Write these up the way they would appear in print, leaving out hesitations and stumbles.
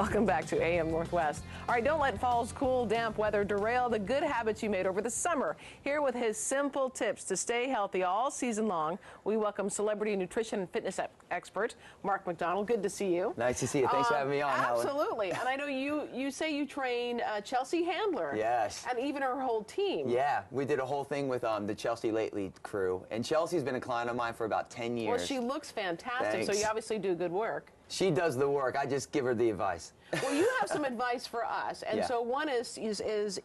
Welcome back to AM Northwest. All right, don't let fall's cool, damp weather derail the good habits you made over the summer. Here with his simple tips to stay healthy all season long, we welcome celebrity nutrition and fitness expert Mark Macdonald. Good to see you. Nice to see you. Thanks for having me on, Helen. Absolutely. And I know you say you train Chelsea Handler. Yes. And even her whole team. Yeah, we did a whole thing with the Chelsea Lately crew. And Chelsea's been a client of mine for about 10 years. Well, she looks fantastic, Thanks. so you obviously do good work. She does the work. I just give her the advice. Well, you have some advice for us, and Yeah. so one is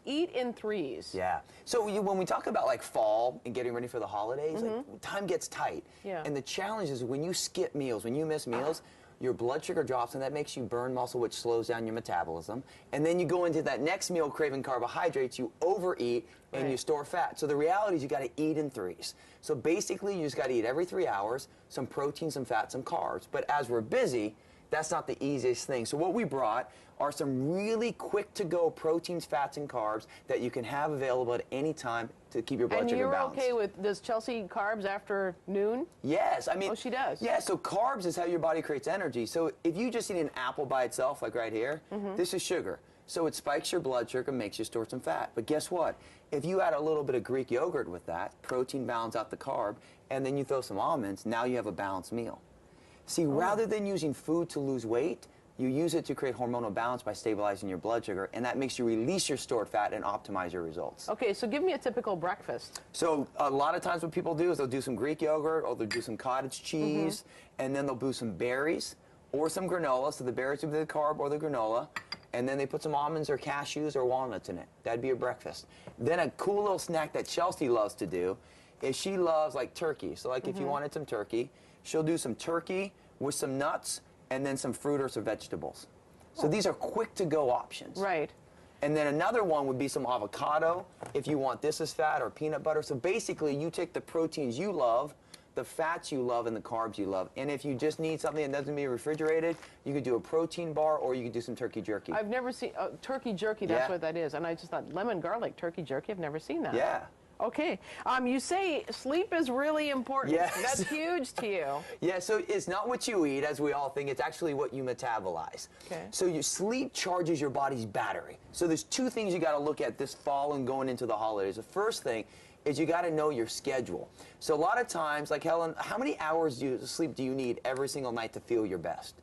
eat in threes. Yeah. So when we talk about like fall and getting ready for the holidays, like, time gets tight. Yeah. And the challenge is when you skip meals, when you miss meals, your blood sugar drops, and that makes you burn muscle, which slows down your metabolism. And then you go into that next meal craving carbohydrates, you overeat, and Right. you store fat. So the reality is you got to eat in threes. So basically, you just got to eat every 3 hours, some protein, some fat, some carbs. But as we're busy, that's not the easiest thing. So what we brought are some really quick-to-go proteins, fats, and carbs that you can have available at any time to keep your blood sugar balanced. And you're okay with, does Chelsea carbs after noon? Yes, I mean. Oh, she does? Yeah, so carbs is how your body creates energy. So if you just eat an apple by itself, like right here, this is sugar. So it spikes your blood sugar, makes you store some fat. But guess what? If you add a little bit of Greek yogurt with that, protein balance out the carb, and then you throw some almonds, now you have a balanced meal. See, rather than using food to lose weight, you use it to create hormonal balance by stabilizing your blood sugar, and that makes you release your stored fat and optimize your results. Okay, so give me a typical breakfast. So a lot of times what people do is they'll do some Greek yogurt, or they'll do some cottage cheese, and then they'll do some berries or some granola. So the berries would be the carb or the granola, and then they put some almonds or cashews or walnuts in it. That'd be your breakfast. Then a cool little snack that Chelsea loves to do is she loves like turkey. So like if you wanted some turkey, she'll do some turkey with some nuts and then some fruit or some vegetables. So these are quick to go options. Right. And then another one would be some avocado if you want this as fat, or peanut butter. So basically you take the proteins you love, the fats you love, and the carbs you love. And if you just need something that doesn't be refrigerated, you could do a protein bar, or you could do some turkey jerky. I've never seen turkey jerky, that's Yeah. what that is. And I just thought lemon garlic turkey jerky, I've never seen that. Yeah. Okay, you say sleep is really important. Yes. That's huge to you. Yeah, so it's not what you eat, as we all think, it's actually what you metabolize. Okay. So your sleep charges your body's battery. So there's two things you gotta look at this fall and going into the holidays. The first thing is you gotta know your schedule. So a lot of times, like Helen, how many hours of sleep do you need every single night to feel your best?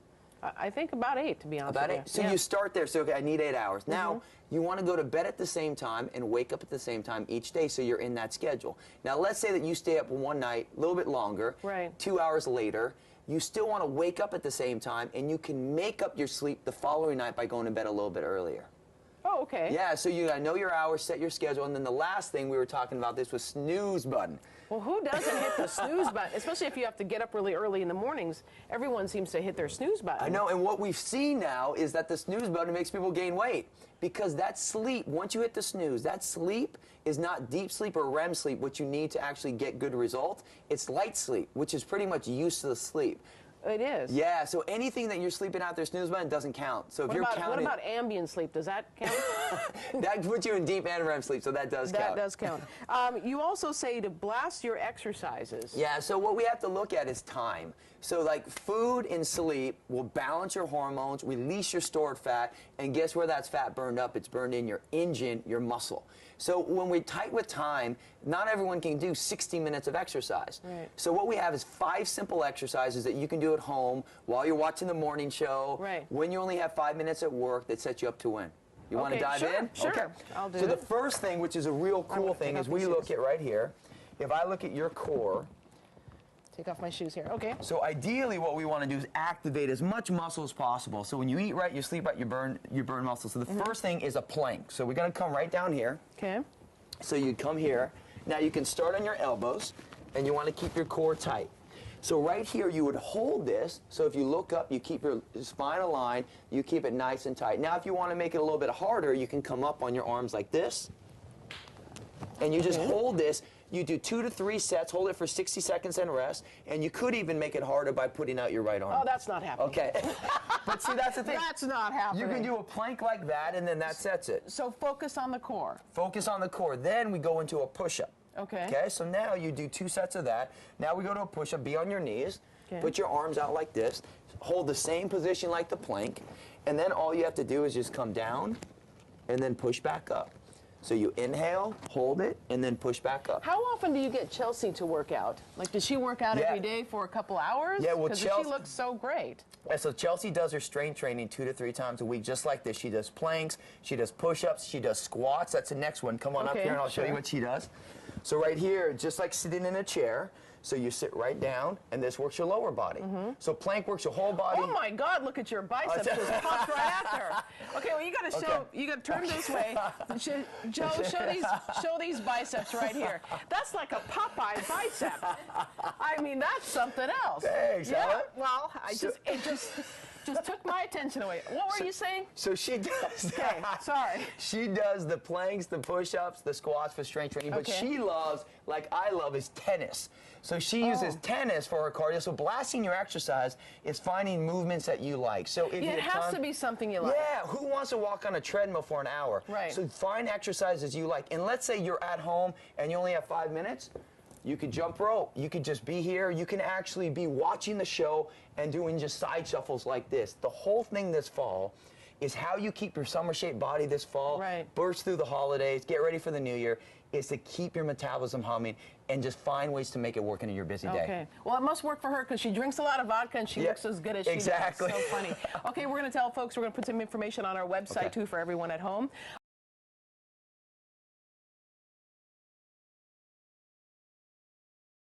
I think about 8, to be honest About with 8? you. So Yeah. you start there, so okay, I need 8 hours. Now, you want to go to bed at the same time and wake up at the same time each day, so you're in that schedule. Now, let's say that you stay up one night, a little bit longer, Right. 2 hours later, you still want to wake up at the same time, and you can make up your sleep the following night by going to bed a little bit earlier. Oh, okay. Yeah, so you got to know your hours, set your schedule, and then the last thing we were talking about this was snooze button. Well, who doesn't hit the snooze button? Especially if you have to get up really early in the mornings. Everyone seems to hit their snooze button. I know, and what we've seen now is that the snooze button makes people gain weight, because that sleep, once you hit the snooze, that sleep is not deep sleep or REM sleep, which you need to actually get good results. It's light sleep, which is pretty much useless sleep. It is. Yeah, so anything that you're sleeping out their snooze button doesn't count. So if What you're about, counting, what about ambient sleep? Does that count? that puts you in deep and REM sleep, so that does count. That does count. You also say to blast your exercises. Yeah, so what we have to look at is time. So like food and sleep will balance your hormones, release your stored fat, and guess where that's fat burned up? It's burned in your engine, your muscle. So when we're tight with time, not everyone can do 60 minutes of exercise. Right. So what we have is 5 simple exercises that you can do at home while you're watching the morning show, Right. when you only have 5 minutes at work, that sets you up to win. You want to Okay, dive sure, in? sure. Okay. I'll do So the it. first thing, which is a real cool gonna thing, take is off we these look shoes. at right here. If I look at your core, Take off my shoes here. Okay. so ideally what we want to do is activate as much muscle as possible. So when you eat right, you sleep right, you burn muscle. So the first thing is a plank. So we're going to come right down here. Okay. So you come here. Now you can start on your elbows, and you want to keep your core tight. So right here you would hold this, so if you look up, you keep your spine aligned, you keep it nice and tight. Now if you want to make it a little bit harder, you can come up on your arms like this, and you just hold this. You do 2 to 3 sets, hold it for 60 seconds and rest, and you could even make it harder by putting out your right arm. Oh, that's not happening. Okay. But see, that's the thing. That's not happening. You can do a plank like that, and then that sets it. So focus on the core. Focus on the core. Then we go into a push-up. Okay. Okay, so now you do 2 sets of that. Now we go to a push-up, be on your knees. Okay. Put your arms out like this. Hold the same position like the plank. And then all you have to do is just come down and then push back up. So you inhale, hold it, and then push back up. How often do you get Chelsea to work out? Like, does she work out every day for a couple hours? Yeah, well, because she looks so great. Yeah, so Chelsea does her strength training 2 to 3 times a week, just like this. She does planks, she does push-ups, she does squats. That's the next one. Come on up here and I'll show you what she does. So right here, just like sitting in a chair, so you sit right down, and this works your lower body. So plank works your whole body. Oh my God! Look at your biceps just popped right after. Okay, well you got to show. You got to turn this way. Joe, show these biceps right here. That's like a Popeye bicep. I mean, that's something else. Thanks, yeah. Ellen. Well, it just took my attention away. What were you saying? So she does. Okay, sorry. She does the planks, the push-ups, the squats for strength training. But she loves, like I love, is tennis. So she uses tennis for her cardio. So blasting your exercise is finding movements that you like. So if it has to be something you like. Yeah, who wants to walk on a treadmill for an hour? Right. So find exercises you like. And let's say you're at home and you only have 5 minutes. You could jump rope. You could just be here. You can actually be watching the show and doing just side shuffles like this. The whole thing this fall is how you keep your summer shaped body this fall, burst through the holidays, get ready for the new year, is to keep your metabolism humming and just find ways to make it work into your busy day. Okay. Well, it must work for her because she drinks a lot of vodka and she looks as good as she does. Exactly. So funny. Okay, we're going to tell folks, we're going to put some information on our website too for everyone at home.